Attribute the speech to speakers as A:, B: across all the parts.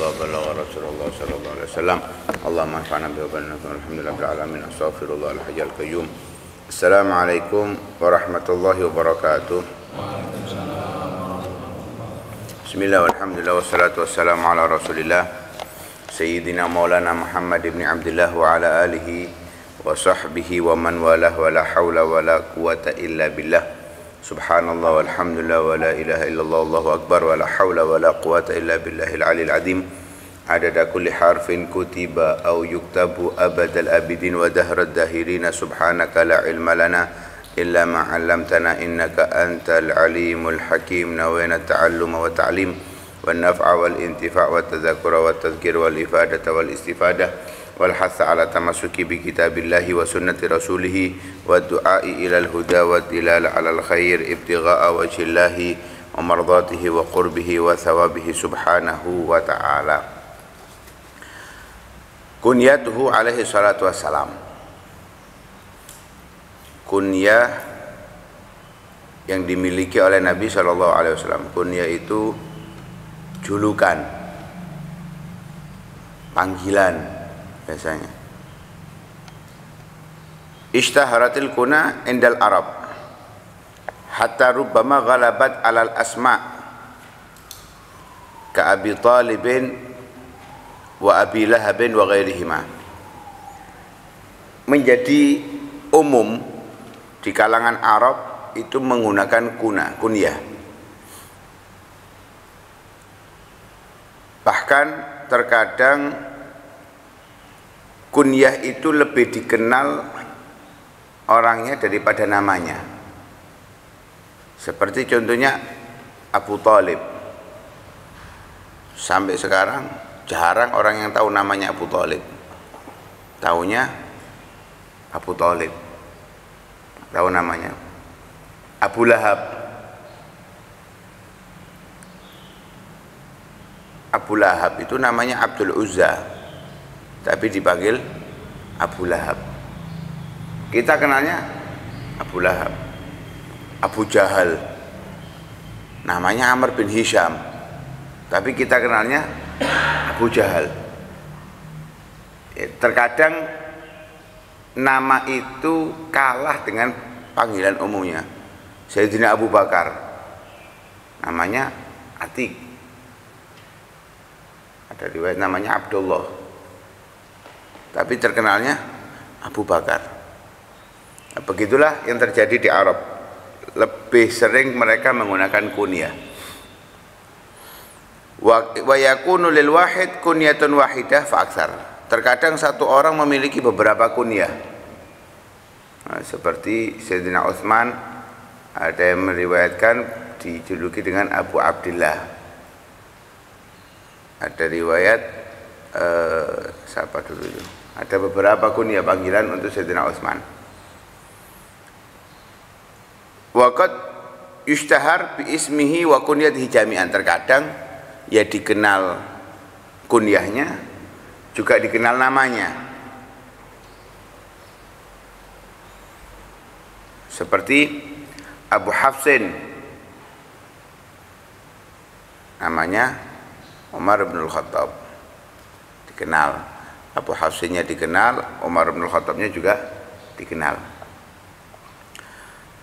A: Habiballah balagha Rasulullah sallallahu alaihi wasallam. Allahumma anfa'na bihi wa ballighna alhamdulillahi rabbil alamin. Astaghfirullah al-hayyul qayyum. Assalamualaikum warahmatullahi wabarakatuh. Bismillah walhamdulillah wassalatu wassalamu ala Rasulillah Sayyidina Maulana Muhammad ibn Abdullah wa ala alihi wa sahbihi wa man walah wa la hawla wa la quwata illa billah. Subhanallah walhamdulillah wa la ilaha illallah Allahu akbar wa la hawla wa la quwata illa billahil aliyil azim. Adada kulli harfin kutiba au yuktabu abadal abidin wa dahrad dahirina. Subhanaka la ilma lana illa ma 'allamtana innaka antal alimul hakim. Nawayna ta'alluma wa ta'lim wan naf'a wal intifa' wat tadhakkura wat tadhkir wal ifadata wal istifadah wal hatha ala tamassuki bi kitabillahi wa sunnati rasulih wa du'ai ilal huda wa dilala alal khair ibtigha'a wajhillahi wa mardatihi wa qurbihi wa thawabihi subhanahu wa ta'ala. Kunyatuhu alaihi salatu wassalam. Kunyah yang dimiliki oleh Nabi sallallahu alaihi wasallam. Kunyah itu julukan, panggilan biasanya. Ishtaharatil kuna indal Arab hatta rubbama ghalabat alal asma ka Abi Talibin wa Abi Lahabin wa ghairihima. Menjadi umum di kalangan Arab itu menggunakan kunyah. Bahkan terkadang kunyah itu lebih dikenal orangnya daripada namanya. Seperti contohnya Abu Talib. Sampai sekarang jarang orang yang tahu namanya Abu Talib. Taunya Abu Talib. Tahu namanya. Abu Lahab. Abu Lahab itu namanya Abdul Uzza, tapi dipanggil Abu Lahab. Kita kenalnya Abu Lahab. Abu Jahal namanya Amr bin Hisham, tapi kita kenalnya Abu Jahal. Terkadang nama itu kalah dengan panggilan umumnya. Sayyidina Abu Bakar namanya Atik, ada riwayat namanya Abdullah, tapi terkenalnya Abu Bakar. Nah, begitulah yang terjadi di Arab. Lebih sering mereka menggunakan kunyah. Wa yakunu lil wahid kunyatun wahidah fa aktsar. Terkadang satu orang memiliki beberapa kunyah. Nah, seperti Sayyidina Utsman, ada yang meriwayatkan dijuluki dengan Abu Abdillah. Ada riwayat siapa dulu itu? Ada beberapa kunyah panggilan untuk Sayyidina Utsman. Waqad yushtahar bi ismihi wa kunyatihi jami'an. Terkadang ya dikenal kunyahnya, juga dikenal namanya. Seperti Abu Hafsin, namanya Umar bin Khattab, dikenal. Abu Hafsinnya dikenal, Umar bin Khattabnya juga dikenal.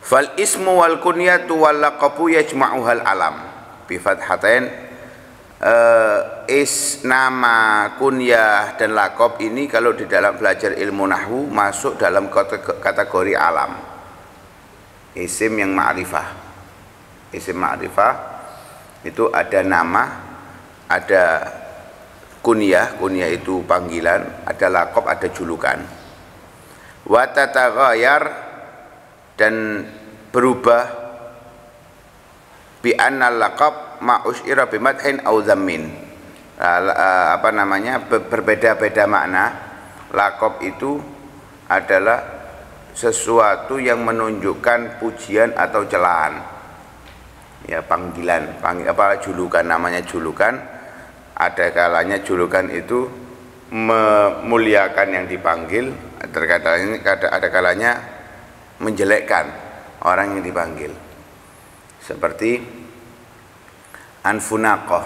A: Fal ismu wal kunyatu wal laqabu yajma'uhal alam bi fathatain. Nama, kunyah dan laqab ini kalau di dalam belajar ilmu nahwu masuk dalam kategori alam. Isim yang ma'rifah. Isim ma'rifah itu ada nama, ada kunyah, kunyah itu panggilan, ada laqab, ada julukan. Wa tataghayyar, dan berubah bi annal laqab ma usyira bi madhin au dhammin. Berbeda-beda makna. Laqab itu adalah sesuatu yang menunjukkan pujian atau celaan. Ya, panggilan, julukan, namanya julukan. Ada kalanya julukan itu memuliakan yang dipanggil, ada kalanya menjelekkan orang yang dipanggil. Seperti Anfunaqah,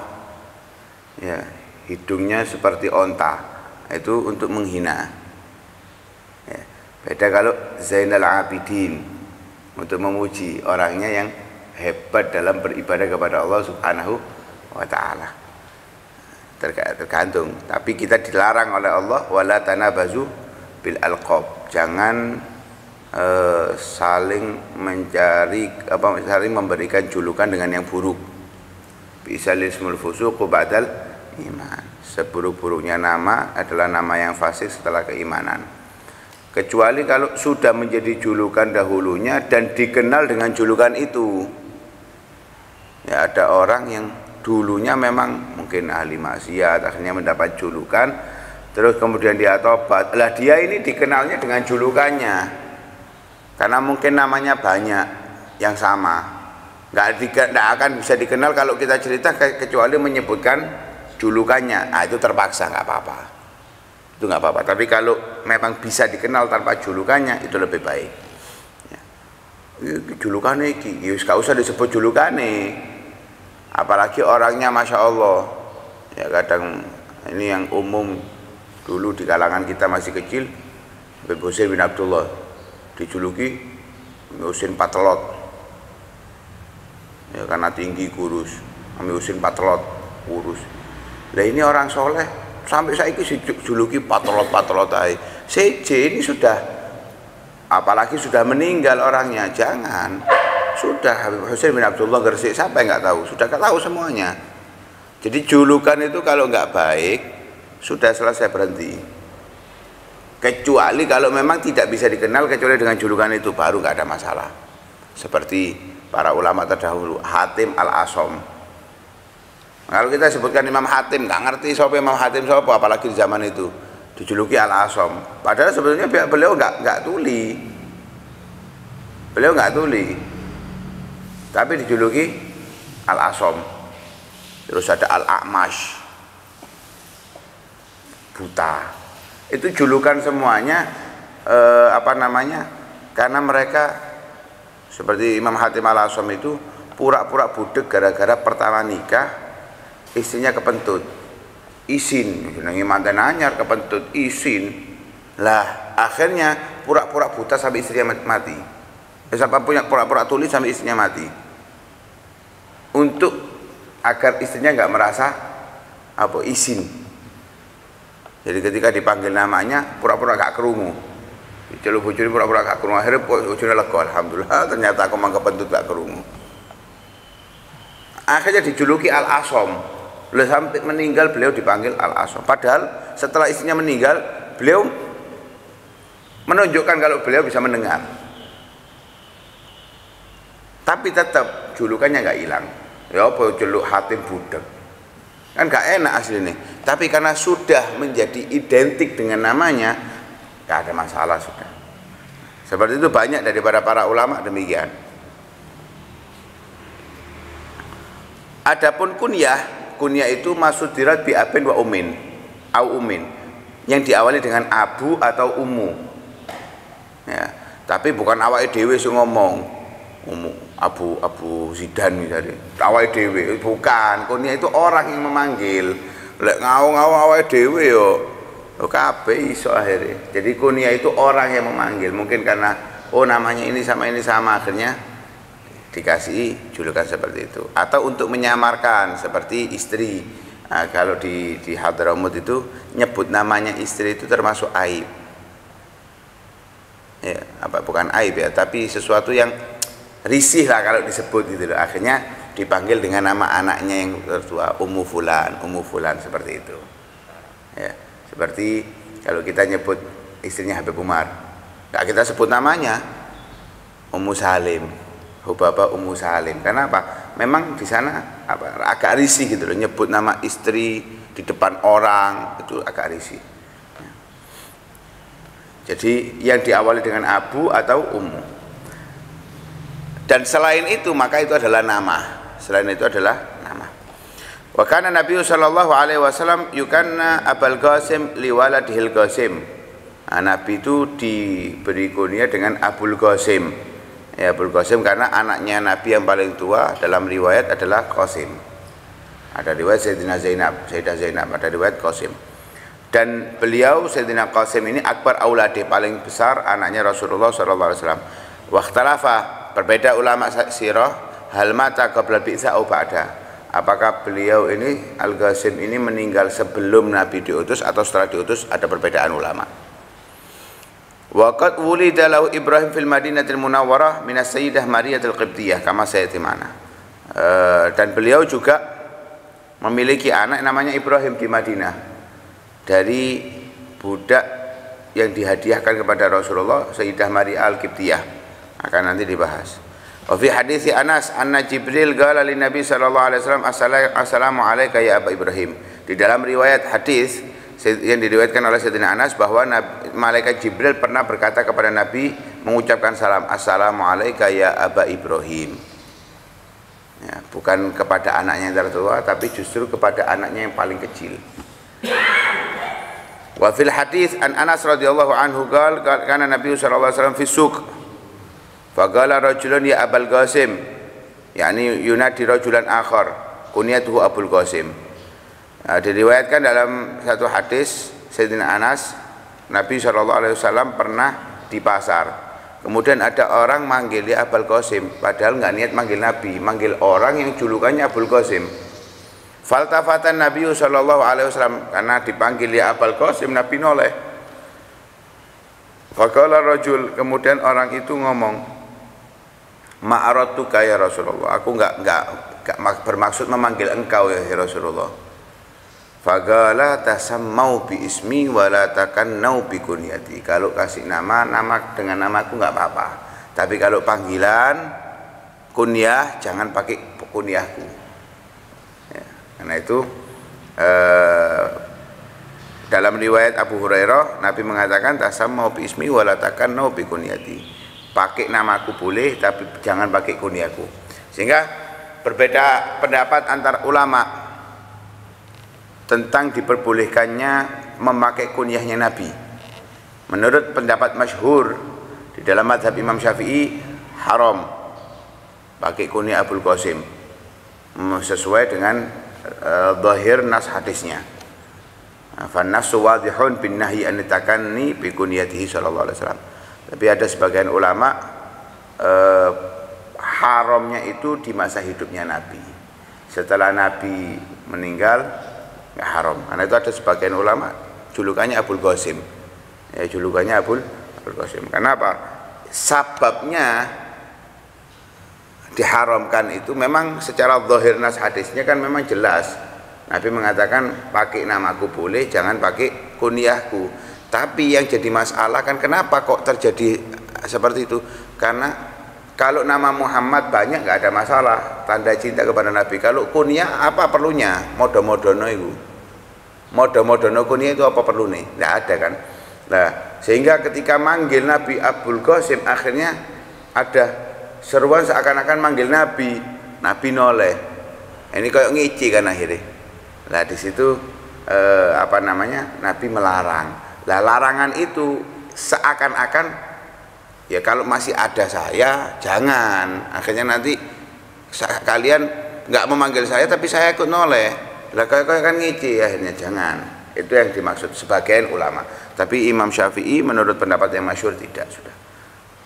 A: ya, hidungnya seperti onta, itu untuk menghina. Ya. Beda kalau Zainal Abidin, untuk memuji orangnya yang hebat dalam beribadah kepada Allah Subhanahu wa Ta'ala. Tergantung. Tapi kita dilarang oleh Allah, wala tanabazu bil alqab. Jangan saling memberikan julukan dengan yang buruk. Bisal ismul fusuq ba'dal iman. Seburuk-buruknya nama adalah nama yang fasik setelah keimanan. Kecuali kalau sudah menjadi julukan dahulunya dan dikenal dengan julukan itu. Ya, ada orang yang dulunya memang mungkin ahli maksiat, akhirnya mendapat julukan, terus kemudian dia tobat. Lah dia ini dikenalnya dengan julukannya. Karena mungkin namanya banyak yang sama. Nggak akan bisa dikenal kalau kita cerita kecuali menyebutkan julukannya. Nah, itu terpaksa, nggak apa-apa. Itu nggak apa-apa. Tapi kalau memang bisa dikenal tanpa julukannya, itu lebih baik. Ya. Julukannya, nggak usah disebut julukannya. Apalagi orangnya Masya Allah. Ya kadang ini yang umum dulu di kalangan kita masih kecil, Habib Husain bin Abdullah dijuluki Husain Patelot. Ya karena tinggi kurus, Husain Patelot kurus. Nah ini orang soleh sampai saya dijuluki Patelot aja. CJ ini sudah, apalagi sudah meninggal orangnya, jangan. Sudah Habib Husain bin Abdullah Gresik, siapa yang nggak tahu? Sudah tahu semuanya. Jadi julukan itu kalau nggak baik, sudah selesai, berhenti. Kecuali kalau memang tidak bisa dikenal kecuali dengan julukan itu, baru nggak ada masalah. Seperti para ulama terdahulu, Hatim al-Asom. Kalau kita sebutkan Imam Hatim, nggak ngerti siapa Imam Hatim siapa, apalagi di zaman itu dijuluki al-Asom. Padahal sebetulnya beliau nggak tuli, tapi dijuluki al-Asom. Terus ada al-A'mash, buta. Itu julukan semuanya karena mereka seperti Imam Hatim al-Asom itu pura-pura budek gara-gara pertama nikah istrinya kepentut, isin, jenenge manten anyar kepentut, isin. Lah akhirnya pura-pura buta sampai istrinya mati. Sampai punya pura-pura tuli sampai istrinya mati. Untuk agar istrinya nggak merasa isin. Jadi ketika dipanggil namanya pura-pura gak kerungu. Diceluk bojone pura-pura gak kerungu. Akhirnya bojone lega, alhamdulillah ternyata aku mangke pentut gak kerungu. Akhirnya dijuluki Al-Asom. Sampai meninggal beliau dipanggil Al-Asom. Padahal setelah istrinya meninggal, beliau menunjukkan kalau beliau bisa mendengar. Tapi tetap julukannya gak hilang. Ya apa jeluk Hatim budak. Kan gak enak aslinya, tapi karena sudah menjadi identik dengan namanya, gak ada masalah sudah. Seperti itu banyak daripada para ulama demikian. Adapun kunyah itu masudirat bi abin wa umin, yang diawali dengan abu atau ummu. Ya, tapi bukan awake dhewe sing ngomong. Abu Zidan misalnya, awake dhewe, bukan. Kunyah itu orang yang memanggil. Lek ngau-ngau awake dhewe yo kabeh iso akhirnya. Jadi kunyah itu orang yang memanggil. Mungkin karena namanya ini sama akhirnya dikasih julukan seperti itu. Atau untuk menyamarkan seperti istri. Nah, kalau di Hadramut itu nyebut namanya istri itu termasuk aib. Ya, bukan aib ya, tapi sesuatu yang risih lah kalau disebut gitu loh. Akhirnya dipanggil dengan nama anaknya yang tertua, Ummu Fulan seperti itu. Ya, seperti kalau kita nyebut istrinya Habib Umar, nggak kita sebut namanya Ummu Salim, Hubaba Ummu Salim. Karena apa? Memang di sana agak risih gitu loh, nyebut nama istri di depan orang itu agak risih. Ya. Jadi yang diawali dengan abu atau ummu. Dan selain itu maka itu adalah nama. Wa kana Nabi sallallahu alaihi wasallam yukanna Abul Qasim liwaladihil Qasim. Nabi itu diberi kunyah dengan Abul Qasim. Ya, Abul Qasim karena anaknya Nabi yang paling tua dalam riwayat adalah Qasim. Ada riwayat Sayyidah Zainab, ada riwayat Qasim. Dan beliau Sayyidina Qasim ini akbar auladi, paling besar anaknya Rasulullah sallallahu alaihi wasallam. Wakhtalafa, berbeda ulama sirah, hal mata qabla bi'sa au ba'da. Apakah beliau ini Al-Qasim ini meninggal sebelum Nabi diutus atau setelah diutus, ada perbedaan ulama. Waqad wulida lahu Ibrahim fil Madinatil Munawwarah min as-Sayyidah Mariyatul Qibtiyah kama sayati mana. Dan beliau juga memiliki anak namanya Ibrahim di Madinah dari budak yang dihadiahkan kepada Rasulullah, Sayyidah Maria Al-Qibtiyah. Akan nanti dibahas. Wa fi hadits Anas anna Jibril qala lin Nabi sallallahu alaihi wasallam assalamu alayka ya Aba Ibrahim. Di dalam riwayat hadis yang diriwayatkan oleh Sayyidina Anas bahwa malaikat Jibril pernah berkata kepada Nabi mengucapkan salam, assalamu alayka ya Aba Ibrahim. Ya, bukan kepada anaknya yang tertua, tapi justru kepada anaknya yang paling kecil. Wa fil hadis an Anas radhiyallahu anhu qala kana Nabi sallallahu alaihi wasallam fi suq fa qala rajulun ya Abul Qasim, yakni yunadi rajulan akhar kunyatuhu Abul Qasim. Diriwayatkan dalam satu hadis Sayyidina Anas, Nabi sallallahu alaihi wasallam pernah di pasar. Kemudian ada orang manggil ya Abul Qasim, padahal nggak niat manggil Nabi, manggil orang yang julukannya Abul Qasim. Faltafatan Nabi sallallahu alaihi wasallam, karena dipanggil ya Abul Qasim, Nabi noleh. Faqala rajul, kemudian orang itu ngomong, ma'aratuka ya Rasulullah, aku enggak bermaksud memanggil engkau ya Rasulullah. Faqala tasammau bi ismi wa la takannau bi kunyati. Kalau kasih nama dengan namaku enggak apa-apa. Tapi kalau panggilan kunyah jangan pakai kunyahku. Ya, karena itu dalam riwayat Abu Hurairah Nabi mengatakan tasammau bi ismi wa la takannau bi kunyati. Pakai namaku boleh tapi jangan pakai kunyahku. Sehingga berbeda pendapat antar ulama tentang diperbolehkannya memakai kunyahnya Nabi. Menurut pendapat masyhur di dalam mazhab Imam Syafi'i haram pakai kunyah Abul Qasim sesuai dengan zahir nas hadisnya. Fa nasu wadihun bin nahyi an takanni bi kunyatihi sallallahu alaihi wasallam. Tapi ada sebagian ulama haramnya itu di masa hidupnya Nabi. Setelah Nabi meninggal nggak haram, karena itu ada sebagian ulama julukannya Abul Qasim, ya julukannya Abul Qasim. Kenapa? Sababnya diharamkan itu memang secara zahir nas hadisnya kan memang jelas. Nabi mengatakan pakai namaku boleh, jangan pakai kunyahku. Tapi yang jadi masalah kan kenapa kok terjadi seperti itu? Karena kalau nama Muhammad banyak nggak ada masalah, tanda cinta kepada Nabi. Kalau kunyah apa perlunya? Modo-modono itu, modo-modono kunyah itu apa perlu nih? Nggak ada kan? Nah, sehingga ketika manggil Nabi Abul Qasim akhirnya ada seruan seakan-akan manggil Nabi, Nabi noleh. Ini kayak ngici kan akhirnya. Nah di situ Nabi melarang. Lah larangan itu seakan-akan ya kalau masih ada saya jangan, akhirnya nanti kalian nggak memanggil saya tapi saya ikut noleh, lah kayak kan ngici, akhirnya jangan. Itu yang dimaksud sebagian ulama. Tapi Imam Syafi'i menurut pendapat yang masyhur tidak, sudah,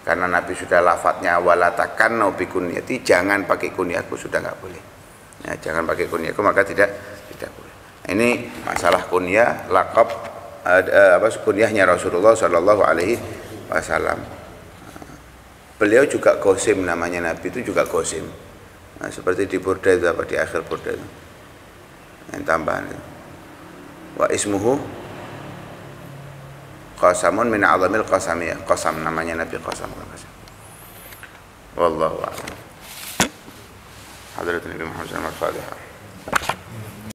A: karena Nabi sudah lafadznya wala takannau bi kunyati, jangan pakai kunyaku, sudah nggak boleh ya, jangan pakai kunyaku, maka tidak boleh. Ini masalah kunyah, laqab kunyahnya Rasulullah sallallahu alaihi wasallam. Beliau juga Qasim, namanya Nabi itu juga Qasim. Nah, seperti di Burda itu di akhir Burda itu. Yang tambahan itu. Wa ismuhu Qasamun min a'zamil qasamiyah. Qasam, namanya Nabi Qasam. Wallahu a'lam. Hadratul Nabi Muhammad sallallahu alaihi wasallam.